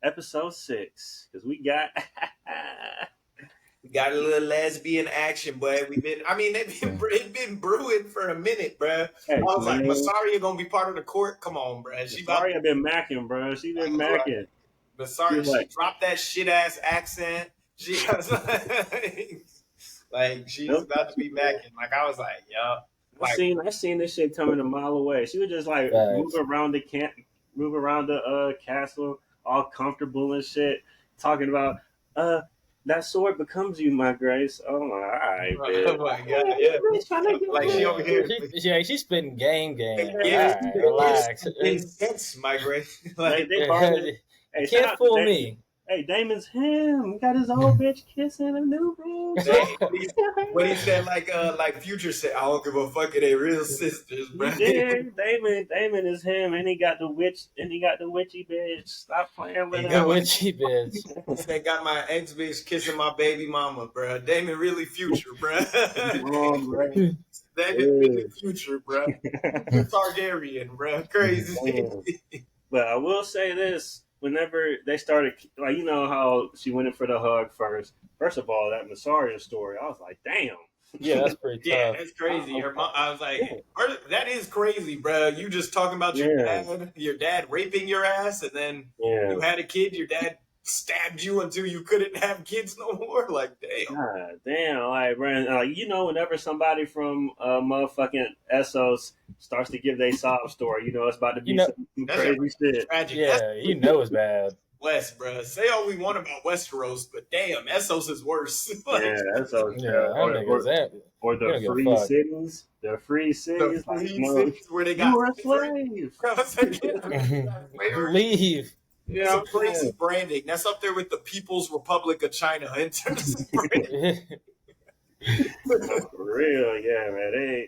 episode 6, because we got a little lesbian action, boy. It's been brewing for a minute, bro. Hey, I was like, Massaria gonna be part of the court? Come on, bro. Massaria been macking, bro. She been macking. Massaria, she dropped that shit ass accent. She was like, she's about to be macking. Like I was like, yo. I seen this shit coming a mile away. She was just like move around the castle, all comfortable and shit, talking about that sword becomes you, my grace. Oh my, all right, man. Oh my god, yeah. Like she over here. She's spitting game. Yeah, right, relax. Intense, my grace. Like, hey, can't fool me. Hey, Daemon's him. Got his old bitch kissing a new bitch. When he said like Future said, I don't give a fuck, they real sisters, bro. Yeah, Daemon is him, and he got the witchy bitch. Stop playing with him. The witchy bitch. They got my ex bitch kissing my baby mama, bro. Daemon really Future, bro. Daemon really Future, bro. Targaryen, bro. Crazy. But I will say this. Whenever they started, like, you know how she went in for the hug first. First of all, that Massaria story, I was like, damn. Yeah, that's pretty tough. Yeah, that's crazy. Her mom, I was like, that is crazy, bro. You just talking about your dad raping your ass, and then you had a kid, your dad stabbed you until you couldn't have kids no more. Like, damn. God damn. Like, Brandon, you know, whenever somebody from motherfucking Essos starts to give their sob story, you know it's about to be some crazy shit. Tragic. Yeah, you know it's bad. West, bro. Say all we want about Westeros, but damn, Essos is worse. Like, yeah, Essos. Or the free cities. The free cities. The free cities where they got you were a slave. Leave. Yeah, crazy branding. That's up there with the People's Republic of China in terms of branding. For real, yeah, man.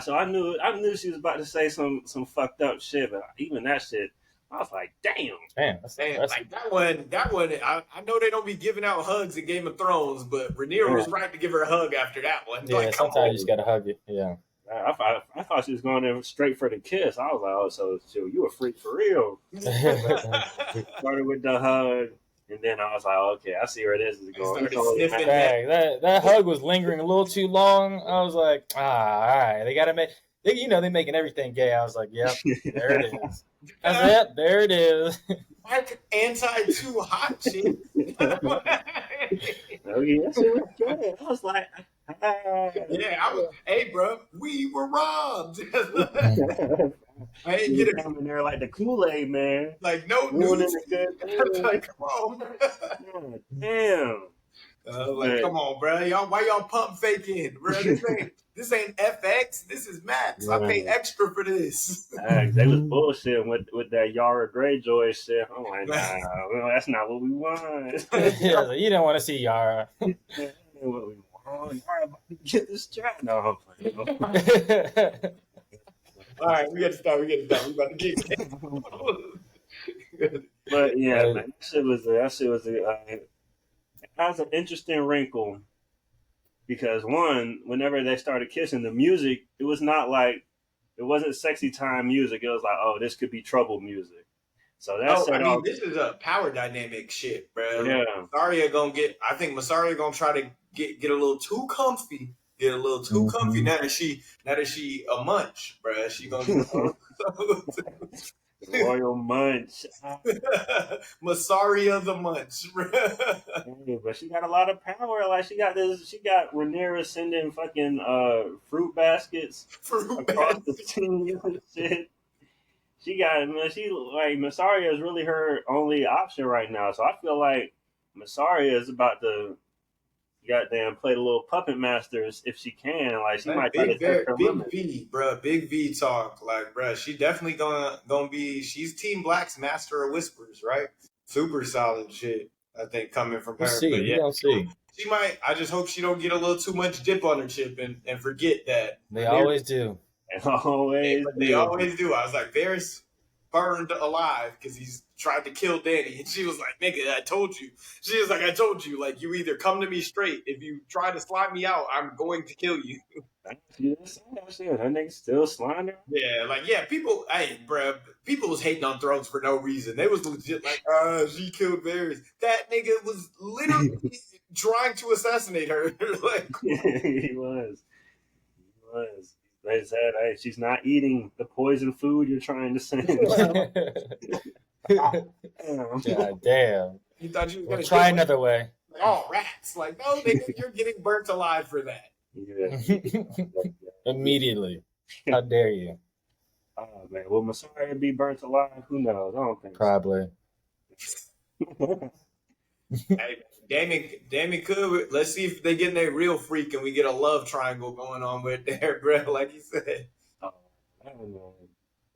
So I knew she was about to say some fucked up shit, but even that shit, I was like, damn. Like that one. I know they don't be giving out hugs in Game of Thrones, but Rhaenyra was right to give her a hug after that one. Yeah, like, sometimes you just gotta hug it. Yeah. I thought she was going there straight for the kiss. I was like, oh, so you a freak for real. Started with the hug, And then I was like, okay, I see where this is going. That hug was lingering a little too long. I was like, all right, they gotta make. They're making everything gay. I was like, yep, there it is. That's it. There it is. Like anti-too hot shit. Oh yeah, that's what good. I was like, hey, bro, we were robbed. I ain't get it coming there like the Kool-Aid man. Like no news. Like, come on, bro. Damn. Like, come on, bro. Why y'all pump faking, bro? This ain't FX. This is Max. I paid extra for this. They was bullshitting with that Yara Greyjoy shit. I'm like, nah, that's not what we want. You don't want to see Yara. What we want. Yara about to get this strap. No, I'm playing. All right, we gotta stop. We about to get. But yeah, man, that shit was that's an interesting wrinkle because one, whenever they started kissing, the music it wasn't sexy time music. It was like, oh, this could be trouble music. So that's this is a power dynamic shit, bro. Yeah, I think Mysaria gonna try to get a little too comfy. Get a little too comfy now that she a munch, bro. She gonna get Royal Munch. Mysaria the Munch. Yeah, but she got a lot of power. Like she got Rhaenyra sending fucking fruit baskets across the team and shit. Mysaria is really her only option right now. So I feel like Mysaria is about to goddamn play the little puppet masters if she can. Like she might try to take her limit. Big V talk. Like, bro, she definitely gonna be. She's Team Black's master of whispers, right? Super solid shit. I think coming from her. We'll see. She might. I just hope she don't get a little too much dip on her chip and forget that they always do. They always do. I was like, Varys burned alive because he's tried to kill Dany, and she was like, nigga, I told you. She was like, I told you, like, you either come to me straight. If you try to slide me out, I'm going to kill you. That nigga still sliding. People was hating on Thrones for no reason. They was legit like, she killed Varys. That nigga was literally trying to assassinate her. Like, he was. They said, hey, she's not eating the poison food you're trying to send. God damn. You thought you were going to try another way. Like, oh, rats. Like, no, nigga, you're getting burnt alive for that. Yeah. Immediately. How dare you? Oh, man. Will Mysaria be burnt alive? Who knows? I don't think Probably. So. Hey, Daemon could. Let's see if they get in a real freak and we get a love triangle going on with there, bro. Like you said. Oh, I don't know.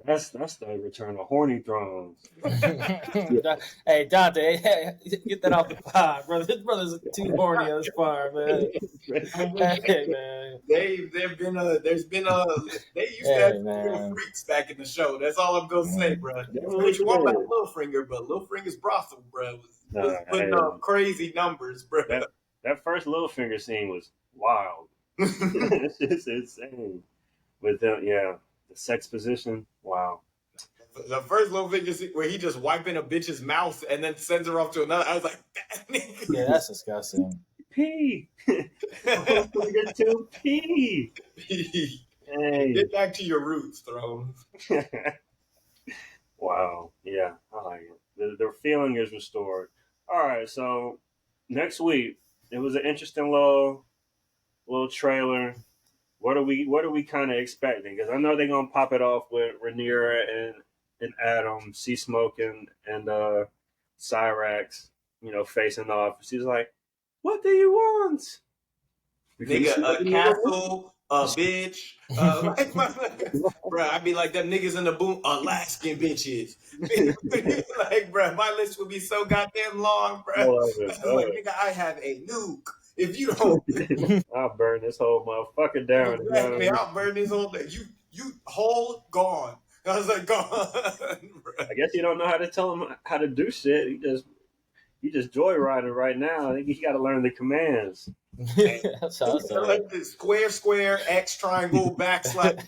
That's the return of horny thrones. Hey, Dante, get that off the pod, brother. This brother's too horny on this pod, man. Hey, man. They used to have real freaks back in the show. That's all I'm gonna say, bro. What you want about Littlefinger, but Littlefinger's brothel, bro, was putting up crazy numbers, bro. That first Littlefinger scene was wild. It's just insane. With them, the sex position, wow. The first Littlefinger scene where he just wiping a bitch's mouth and then sends her off to another, I was like, yeah, that's disgusting. Pee. Littlefinger to pee. Hey. Get back to your roots, Throne. Wow. Yeah, I like it. The feeling is restored. All right, so next week it was an interesting little trailer. What are we kind of expecting? Because I know they're gonna pop it off with Rhaenyra and Addam, Sea Smoke and Cyrax, facing off. She's like, "What do you want, nigga? A castle, a bitch." Bro, I'd be like them niggas in the boom, Alaskan bitches. Like, bro, my list would be so goddamn long, bro. Like, nigga, I have a nuke. If you don't, I'll burn this whole motherfucker down. Exactly, I'll burn this whole thing. You whole gone. I was like, gone. I guess you don't know how to tell him how to do shit. You just joyriding right now. I think you got to learn the commands. That's how I said Like the square, X triangle, backslash.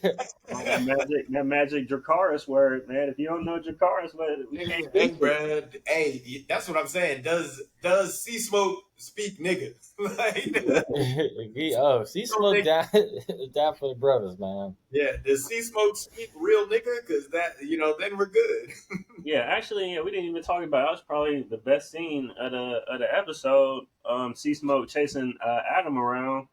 That magic Dracarys word, man. If you don't know Dracarys, but we can't Hey, beat it. bro. Hey, that's what I'm saying. Does Sea Smoke speak nigga? Sea Smoke down for the brothers, man. Yeah, does Sea Smoke speak real nigga? Because that, then we're good. Yeah, actually, we didn't even talk about. That was probably the best scene of the episode. Sea Smoke chasing Addam around,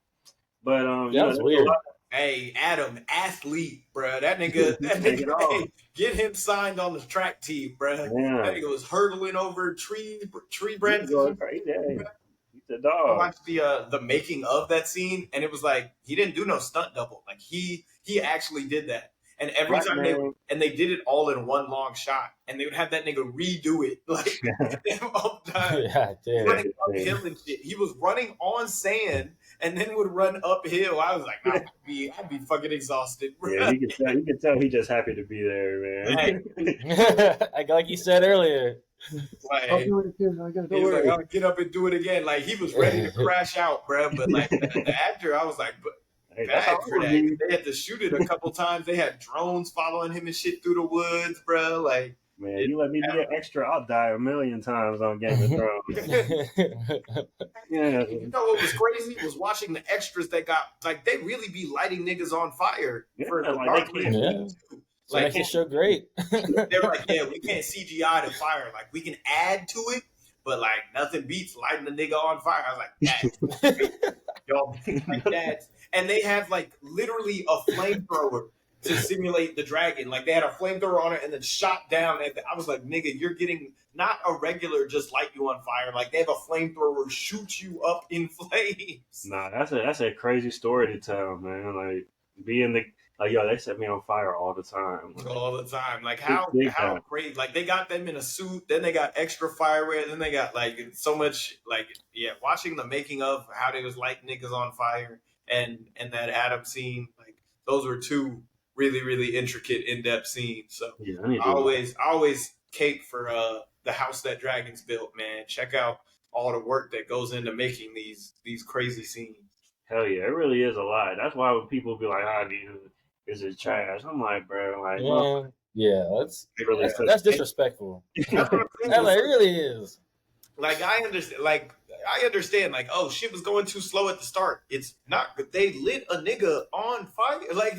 but that was weird. Hey, Addam, athlete, bro. That nigga, hey, get him signed on the track team, bro. Yeah. That nigga was hurdling over tree branches. He's a dog. I watched the making of that scene, and it was like he didn't do no stunt double. Like he actually did that. And every time they did it all in one long shot, and they would have that nigga redo it like all the time. Yeah, running uphill and shit. He was running on sand and then would run uphill. I was like, nah, I'd be fucking exhausted. Bro. Yeah, you can tell he's just happy to be there, man. Like you said earlier. Like, I'll do it again. I'll get up and do it again. Like he was ready to crash out, bro. But like the actor, I was like, bad for that. They had to shoot it a couple times. They had drones following him and shit through the woods, bro. Like, man, you let me be an extra, I'll die a million times on Game of Thrones. Yeah. You know what was crazy was watching the extras that got like they really be lighting niggas on fire for the Darklynn. So like it showed great. They're like, yeah, we can't CGI the fire. Like we can add to it, but like nothing beats lighting the nigga on fire. I was like, y'all like that. And they have like literally a flamethrower to simulate the dragon. Like they had a flamethrower on it and then shot down. And I was like, nigga, you're getting not a regular just light you on fire. Like they have a flamethrower shoot you up in flames. Nah, that's a crazy story to tell, man. Like being like, yo, they set me on fire all the time. All the time. Like how crazy. Like they got them in a suit, then they got extra fireware, then they got like so much like watching the making of how they was light niggas on fire and that Addam scene, like those were two really, really intricate, in-depth scenes. So I always cape for the house that dragons built, man. Check out all the work that goes into making these crazy scenes. Hell yeah, it really is a lot. That's why when people be like, dude, is it trash? I'm like, bro, like, that's disrespectful. It really is. Like I understand. Like, oh, shit was going too slow at the start. It's not. They lit a nigga on fire. Like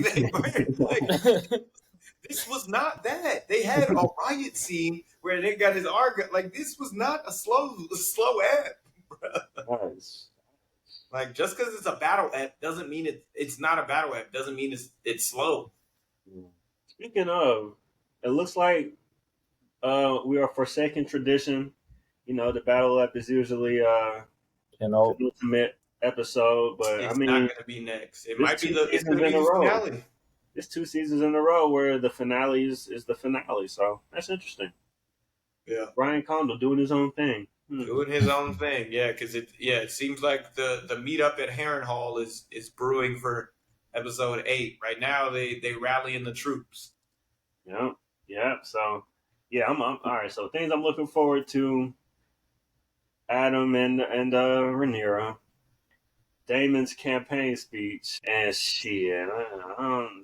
this was not that. They had a riot scene where they got his arm. Like this was not a slow app, bro. Nice. Like just because it's a battle app doesn't mean it's not a battle app. Doesn't mean it's slow. Speaking of, it looks like we are forsaking tradition. You know, the battle app is usually the ultimate episode, but it's I mean, not going to be next. It might be it's going to be the finale. It's 2 seasons in a row where the finale is the finale, so that's interesting. Yeah, Ryan Condal doing his own thing. Doing his own thing, yeah, because it seems like the meetup at Harrenhal is brewing for episode 8. Right now, they rallying the troops. Yeah. So, yeah, I'm all right. So things I'm looking forward to: Addam and Rhaenyra, Daemon's campaign speech, and shit.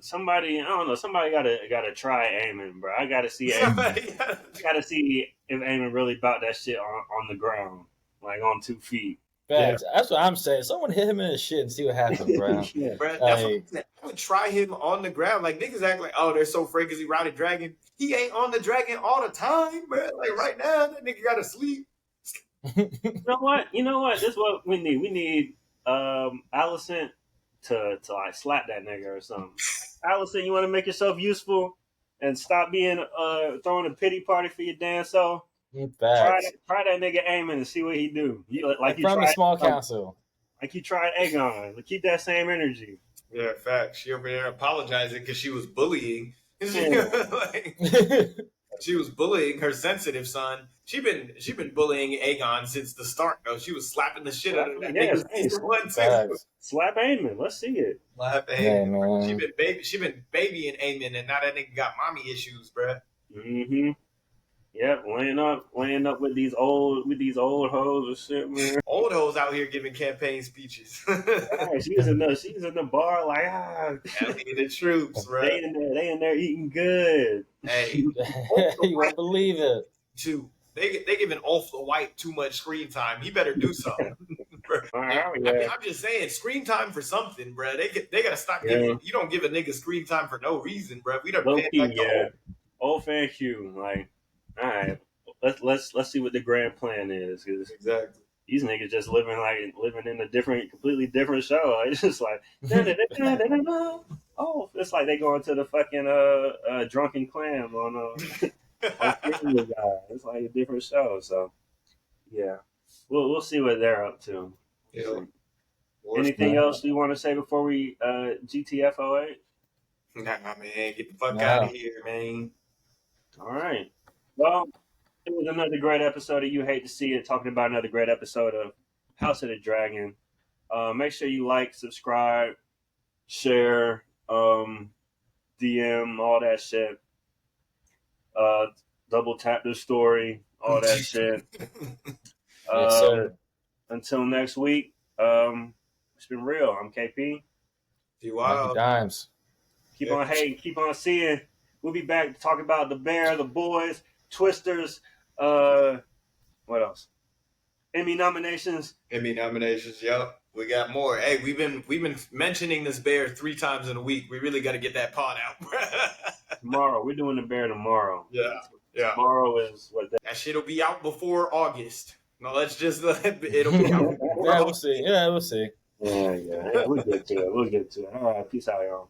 Somebody gotta try Aemon, bro. I gotta see Aemon. Gotta see if Aemon really about that shit on the ground, like on 2 feet. Yeah. That's what I'm saying. Someone hit him in his shit and see what happens, bro. Bro, that's what I'm saying. I would try him on the ground. Like niggas act like, oh, they're so afraid because he ride a dragon. He ain't on the dragon all the time, bro. Like right now, that nigga gotta sleep. You know what? This is what we need. We need Alicent to like slap that nigga or something. Alicent, you want to make yourself useful and stop being throwing a pity party for your damn self. Try that nigga Aemon and see what he do. From the small council. Like he tried Aegon. Keep that same energy. Yeah, fact. She over there apologizing because she was bullying. She was bullying her sensitive son. She been bullying Aegon since the start, though. She was slapping the shit out of that nigga. Slap Aemon. Let's see it. Slap Aemon. She been babying Aemon, and now that nigga got mommy issues, bruh. Mm-hmm. Yep, laying up with these old hoes and shit, man. Old hoes out here giving campaign speeches. Yeah, she's in the bar like Rallying the troops, bro. they in there eating good. Hey, You won't believe it. too. They giving off the white too much screen time. He better do something. Yeah. I'm just saying, screen time for something, bro. They gotta stop Yeah. giving. You don't give a nigga screen time for no reason, bro. We done Low paid key, like the old fan Q. Like, all right, let's see what the grand plan is. 'Cause exactly. these niggas just living in a completely different show. It's just like, oh, it's like they going to the fucking drunken clam on Family Guy. It's like a different show. So yeah, we'll see what they're up to. Yeah. Anything else you want to say before we GTFO8? Nah, man, get the fuck out of here, man. All right. Well, it was another great episode of You Hate to See It, talking about another great episode of House of the Dragon. Make sure you like, subscribe, share, DM, all that shit. Double tap the story, all that shit. Yes, sir. Until next week, it's been real. I'm KP. Dwild. Dimes. Keep on hating, keep on seeing. We'll be back to talk about the Bear, the Boys, Twisters. What else? Emmy nominations. Yep. We got more. Hey, we've been mentioning this Bear 3 times in a week. We really got to get that pod out. Tomorrow, we're doing the Bear tomorrow. Yeah. Tomorrow is what that shit'll be out before August. No, let's just it'll be out. Yeah, we'll see. Yeah, we'll get to it. All right, peace out, y'all.